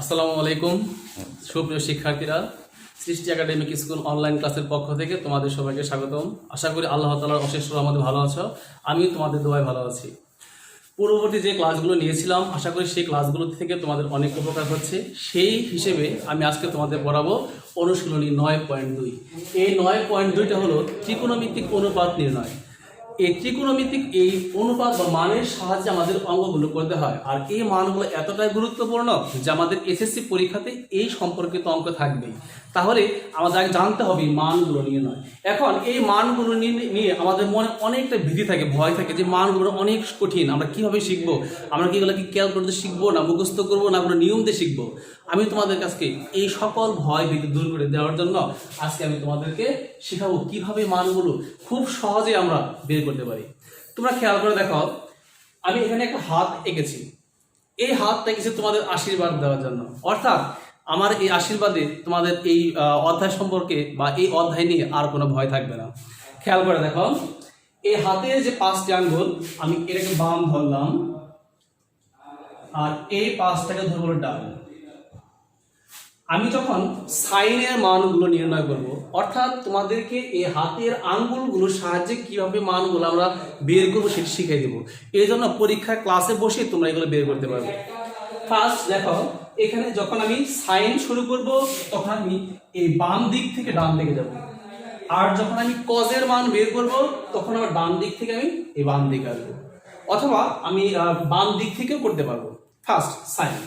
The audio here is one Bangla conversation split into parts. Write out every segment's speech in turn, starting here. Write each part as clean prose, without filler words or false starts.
আসসালামু আলাইকুম সুপ্রিয় শিক্ষার্থীরা, সৃষ্টি একাডেমিক স্কুল অনলাইন ক্লাসের পক্ষ থেকে তোমাদের সবাইকে স্বাগতম। আশা করি আল্লাহ তাআলার অশেষ রহমতে ভালো আছো। আমিও তোমাদের দোয়ায় ভালো আছি। পূর্ববর্তী যে ক্লাসগুলো নিয়েছিলাম, আশা করি সেই ক্লাসগুলো থেকে তোমাদের অনেক উপকার হচ্ছে। সেই হিসেবে আমি আজকে তোমাদের পড়াবো অনুশীলনী 9.2। এই 9.2টা হলো ত্রিকোণমিতিক অনুপাত নির্ণয়। এই ত্রিকোণমিতিক এই অনুপাত বা মানের সাহায্যে আমাদের অঙ্কগুলো করতে হয়। আর এই মানগুলো এতটাই গুরুত্বপূর্ণ যে আমাদের এসএসসি পরীক্ষাতে এই সম্পর্কিত অঙ্ক থাকবেই। তাহলে আমাদের জানতে হবে মানগুলো নির্ণয়। এখন এই মানগুলো নিয়ে আমাদের মনে অনেকটা ভীতি থাকে, ভয় থাকে যে মানগুলো অনেক কঠিন, আমরা কিভাবে শিখবো, আমরা কি এগুলো ক্যালকুলেট করতে শিখবো, না মুখস্থ করবো, না কোনো নিয়ম দিয়ে শিখবো। আমি তোমাদের কাছে এই সকল ভয় ভীতি দূর করে দেওয়ার জন্য আজকে আমি তোমাদেরকে শেখাবো কিভাবে মানগুলো খুব সহজে আমরা বের করতে পারি। তোমরা খেয়াল করে দেখো, আমি এখানে একটা হাত এঁকেছি। এই হাতটা এঁকেছি তোমাদের আশীর্বাদ দেওয়ার জন্য, অর্থাৎ আমার এই আশীর্বাদে তোমাদের এই অধ্যায় সম্পর্কে বা এই অধ্যায় নিয়ে আর কোনো ভয় থাকবে না। খেয়াল করে দেখো, এই হাতের যে 5টি আঙ্গুল, আমি এটাকে বাম ধরলাম আর এই 5টাকে ধরবো ডান। আমি যখন সাইনের মানগুলো নির্ণয় করব, অর্থাৎ তোমাদেরকে এই হাতের আঙ্গুলগুলোর সাহায্যে কিভাবে মানগুলো আমরা বের করবো সেটা শিখিয়ে দেবো। এই জন্য পরীক্ষার ক্লাসে বসে তোমরা এগুলো বের করতে পারবে। ফার্স্ট দেখো, এখানে যখন আমি সাইন শুরু করব তখন আমি এই বাম দিক থেকে ডান দিকে যাব, আর যখন আমি কজের মান বের করব তখন আবার ডান দিক থেকে আমি এই বাম দিকে আসবো, অথবা আমি বাম দিক থেকেও করতে পারবো। ফার্স্ট সাইন,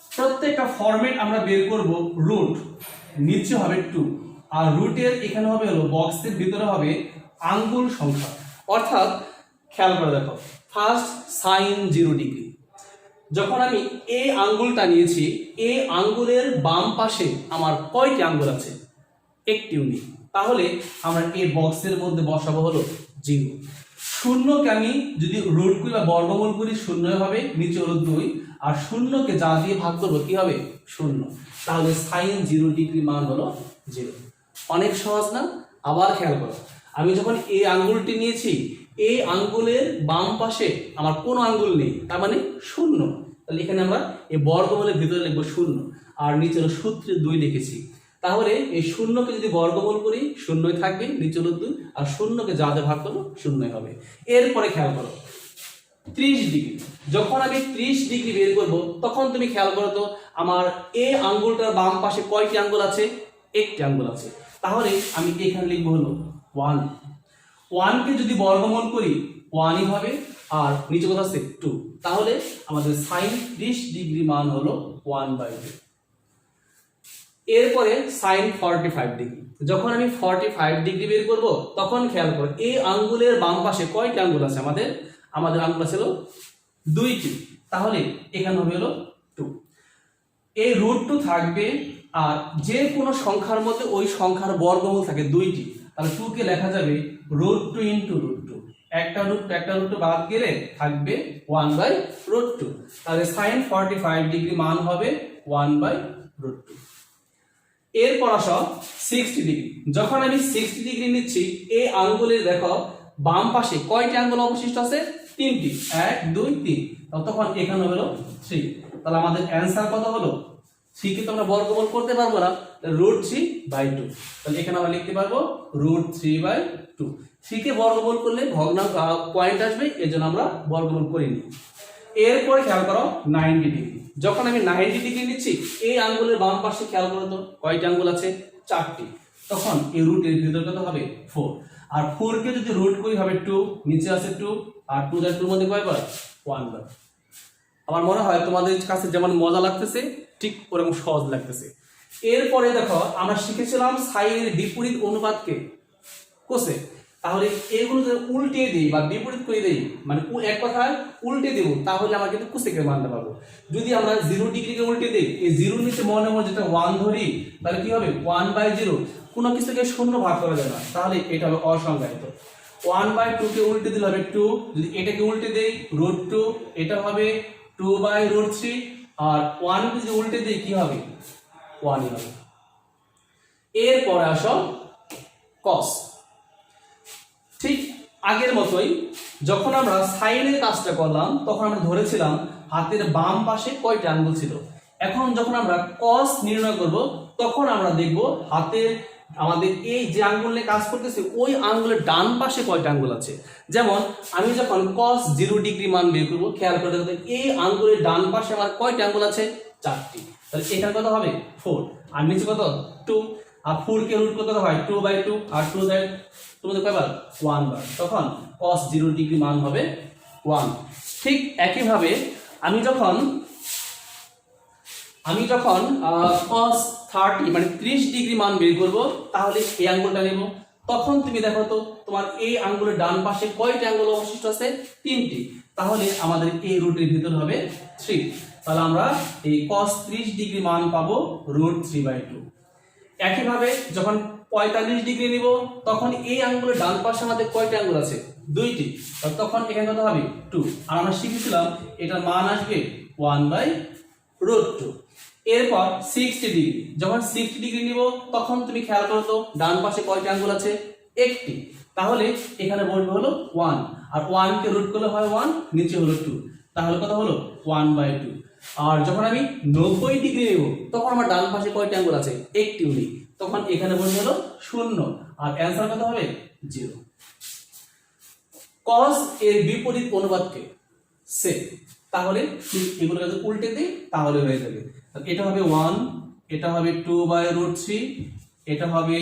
প্রত্যেকটা ফরম্যাট আমরা বের করব। রুট নিচে হবে 2, আর রুটের এখানে হবে হলো বক্সের ভিতরে হবে আঙ্গুল সংখ্যা। অর্থাৎ খেয়াল করে দেখো, ফার্স্ট সাইন 0 ডিগ্রি। যখন আমি এই আঙ্গুলটা নিয়েছি, এই আঙ্গুলের বাম পাশে আমার কয়টি আঙ্গুল আছে? একটি ইউনিট। তাহলে আমরা এই বক্সের মধ্যে বসাবো হলো 0। শূন্যকে আমি যদি রুট করি বা বর্গমূল করি, 0 হবে, নিচে হলো 2, আর শূন্যকে যা দিয়ে ভাগ করবো কি হবে? 0। তাহলে সাইন 0 ডিগ্রি মান হলো 0। অনেক সহজ না? আবার খেয়াল করো, আমি যখন এই আঙ্গুলটি নিয়েছি, এই আঙ্গুলের বাম পাশে আমার কোনো আঙ্গুল নেই, তার মানে 0। তাহলে এখানে আমরা এই বর্গমূলের ভিতরে লিখবো 0, আর নিচে হলো সূত্রে 2 লিখেছি। তাহলে এই 0কে যদি বর্গমূল করি 0ই থাকবে, নিচে হলো 2, আর 0কে যা দিয়ে ভাগ করবো 0ই হবে। এরপরে খেয়াল করো 30 ডিগ্রি। যখন আমি 30 ডিগ্রি বের করব তখন তুমি খেয়াল করো তো, আমার এই আঙ্গুলটার বাম পাশে কয়টি আঙ্গুল আছে? একটি আঙ্গুল আছে। তাহলে আমি এখানে লিখবো হলো 1। 1কে যদি বর্গমূল করি 1ই হবে, আর নিচে কথা আছে 2। তাহলে আমাদের সাইন 30 ডিগ্রি মান হলো 1/2। এরপরে সাইন 45 ডিগ্রি। যখন আমি 45 ডিগ্রি বের করব তখন খেয়াল করো, এই আঙ্গুলের বাম পাশে কয়টি আঙ্গুল আছে? আমাদের আঙ্গুল আছে হলো 2টি। তাহলে এখানে হবে হলো 2। এই রুট 2 থাকবে, আর যে কোনো সংখ্যার মধ্যে ওই সংখ্যার বর্গমূল থাকে 2টি। তাহলে 2 কে লেখা যাবে √2 × √2। একটা রুট বাদ গেলে থাকবে 1/√2। তাহলে সাইন 45 ডিগ্রি মান হবে 1/√2। এরপর আসো 60 ডিগ্রি। যখন আমি 60 ডিগ্রি নিচ্ছি, এই আঙ্গুলের দেখো বাম পাশে কয়টি আঙ্গুল অবশিষ্ট আছে? 3টি। 1 2 3। তখন এখানে হলো 3। তাহলে আমাদের অ্যান্সার কত হলো? 3 কে তো আমরা বর্গমূল করতে পারবো না, √3/2। তাহলে এখানে আমরা লিখতে পারবো √3/2। 3 কে বর্গমূল করলে ভগ্নাংশ পয়েন্ট আসবে, এজন্য আমরা বর্গমূল করিনি। এরপরে খেয়াল করো 90 ডিগ্রি। যখন আমি 90 ডিগ্রি নিচ্ছি, এই আঙ্গুলের বাম পাশে খেয়াল করো তো কয়টি আঙ্গুল আছে? 4টি। তখন এই রুটের ভিতর কত হবে? 4। আর 4 কে যদি রুট করি হবে 2, নিচে আছে 2, আর 2 আর 2 এর মধ্যে কয়বার? 1 বার। আমার মনে হয় তোমাদের কাছে যেমন মজা লাগতেছে ঠিক ওরকম সহজ লাগতেছে। এরপরে দেখো, আমরা শিখেছিলাম সাইনের বিপরীত অনুপাতকে কোসে। তাহলে এগুলো যদি উল্টে দিই বা বিপরীত করে দিই, মানে এক কথায় উল্টে দেব, তাহলে আমরা কিন্তু কোসেকের মানতে পারবো। যদি আমরা 0 ডিগ্রিকে উল্টে দিই, এই 0 নিচে মনে যেটা 1 ধরি, তাহলে কি হবে? 1/0। কোনো কিছুকে 0 ভাগ করা যাবে না, তাহলে এটা হবে অসংজ্ঞায়িত। 1/2 কে উল্টে দিলে হবে 2। যদি এটাকে উল্টে দেই √2, এটা হবে 2/√3। আর 1 কে যদি উল্টে দিই কি হবে? 1ই হবে। এরপরে আসো cos। ঠিক আগের মতোই যখন আমরা সাইনের কাজটা করলাম তখন আমরা ধরেছিলাম হাতের বাম পাশে কয়টি আঙ্গুল ছিল? এখন যখন আমরা কস নির্ণয় করব তখন আমরা দেখব হাতের আমাদের এই যে আঙ্গুল নিয়ে কাজ করতেছে ওই আঙ্গুলের ডান পাশে কয়টা আঙ্গুল আছে। যেমন আমি যখন cos 0 ডিগ্রি মান বের করব, খেয়াল করে দেখো এই আঙ্গুলের ডান পাশে আমার কয়টা আঙ্গুল আছে? 4টি। তাহলে এখানে কত হবে? 4। আর নিচে কত? 2। আর 4 কে রুট কত হয়? 2/2। আর 2 দ্যাট তোমাদের কয়বার? 1 বার। তখন cos 0 ডিগ্রি মান হবে 1। ঠিক একইভাবে আমি যখন cos 30 মানে 30 ডিগ্রি মান বের করব, তাহলে এই আঙ্গুলটা নেব। তখন তুমি দেখো তো তোমার এই আঙ্গুলের ডান পাশে কয়টা আঙ্গুল অবশিষ্ট আছে? 3টি। তাহলে আমাদের এই রুটের ভিতর হবে 3। তাহলে আমরা এই cos 30 ডিগ্রি মান পাবো √3/2। একইভাবে যখন 45 ডিগ্রি নিব তখন এই আঙ্গুলের ডান পাশে আমাদের কয়টা আঙ্গুল আছে? 2টি। তখন এখানে কত হবে? 2। আর আমরা শিখেছিলাম এটার মান আসবে 1/√2। এরপর 60 ডিগ্রি, যখন 60 ডিগ্রি নিব তখন তুমি খেয়াল করো তো ডান পাশে কয়টা আঙ্গুল আছে? 1টি। তাহলে এখানে বলবে হলো 1। আর 1 কে রুট করলে হয় 1, নিচে হলো 2। তাহলে কত হলো? 1/2। আর যখন আমি 90 ডিগ্রি নেব তখন আমার ডান পাশে কয়টা আঙ্গুল আছে? 1টি উনি। তখন এখানে বলবে হলো 0। আর অ্যান্সার কত হবে? 0। cos এর বিপরীত অনুপাতকে sec। তাহলে এগুলো যদি উল্টে দিই তাহলে হয়ে যাবে। এটা হবে 1, এটা হবে 2/√3, এটা হবে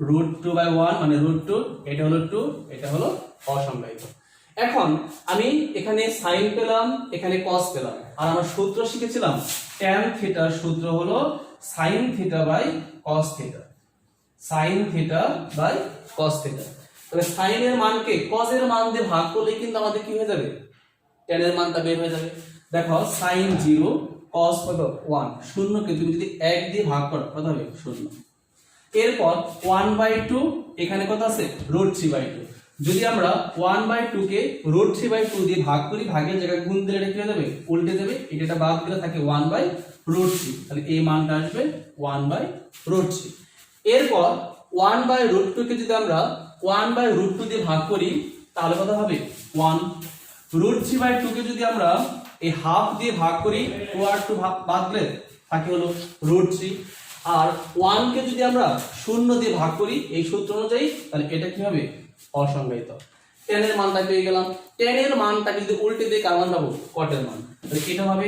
√2/1 মানে √2, এটা হলো 2, এটা হলো অসংজ্ঞায়িত। এখন আমি এখানে sin পেলাম, এখানে cos পেলাম। আর আমরা সূত্র শিখেছিলাম tan থিটা সূত্র হলো sin θ/cos θ, sin θ/cos θ। তাহলে sin এর মানকে cos এর মান দিয়ে ভাগ করলে কিন্তু আমাদের কি হয়ে যাবে? tan এর মানটা বের হয়ে যাবে। দেখো sin 0 cos কত? 1। 0 কে তুমি যদি 1 দিয়ে ভাগ করো কত হবে? 0। এরপর 1/2, এখানে কত আছে? √3/2। যদি আমরা 1/2 কে √3/2 দিয়ে ভাগ করি, ভাগের জায়গায় গুণ দিলে এটা কি হয়ে যাবে? উল্টে যাবে। এটা বাদ দিলে থাকে 1/√3। তাহলে এই মানটা আসবে 1/√3। এরপর 1/√2 কে যদি আমরা 1/√2 দিয়ে ভাগ করি তাহলে কত হবে? 1। √3/2 কে যদি আমরা এই হাফ দিয়ে ভাগ করি, 2 আর 2 বাদ দিলে থাকে হলো √3। আর 1 কে যদি আমরা 0 দিয়ে ভাগ করি এই সূত্র অনুযায়ী, তাহলে এটা কি হবে? অসংজ্ঞায়িত। tan এর মানটা পেয়ে গেলাম। tan এর মানটাকে যদি উল্টে দিই কার মান পাবো? cot এর মান। তাহলে এটা হবে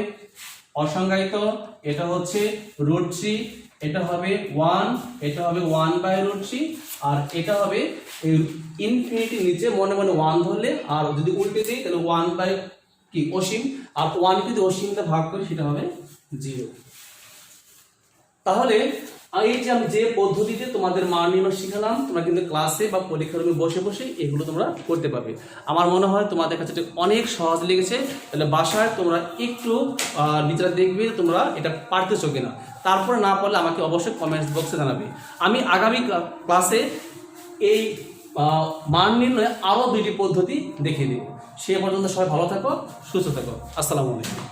অসংজ্ঞায়িত, এটা হচ্ছে √3, এটা হবে 1, এটা হবে 1/√3, আর এটা হবে ইনফিনিটি নিচে মনে মনে 1 ধরলে, আর যদি উল্টে দিই তাহলে 1 কি অসীম, আর 1 কে যদি অসীমতে ভাগ করি সেটা হবে 0। তাহলে এই যে আমি যে পদ্ধতিতে তোমাদের মান নির্ণয় শিখালাম, তোমরা কিন্তু ক্লাসে বা পরীক্ষার রুমে বসে বসে এগুলো তোমরা করতে পারবে। আমার মনে হয় তোমাদের কাছে এটা অনেক সহজ লেগেছে। তাহলে বাসায় তোমরা একটু বিচার দেখবে তোমরা এটা পারতেছো কিনা। তারপরে না পারলে আমাকে অবশ্যই কমেন্টস বক্সে জানাবে। আমি আগামী ক্লাসে এই মান নির্ণয়ে আরও 2টি পদ্ধতি দেখিয়ে দেব। সে পর্যন্ত সবাই ভালো থাকো, সুস্থ থাকো। আসসালামু আলাইকুম।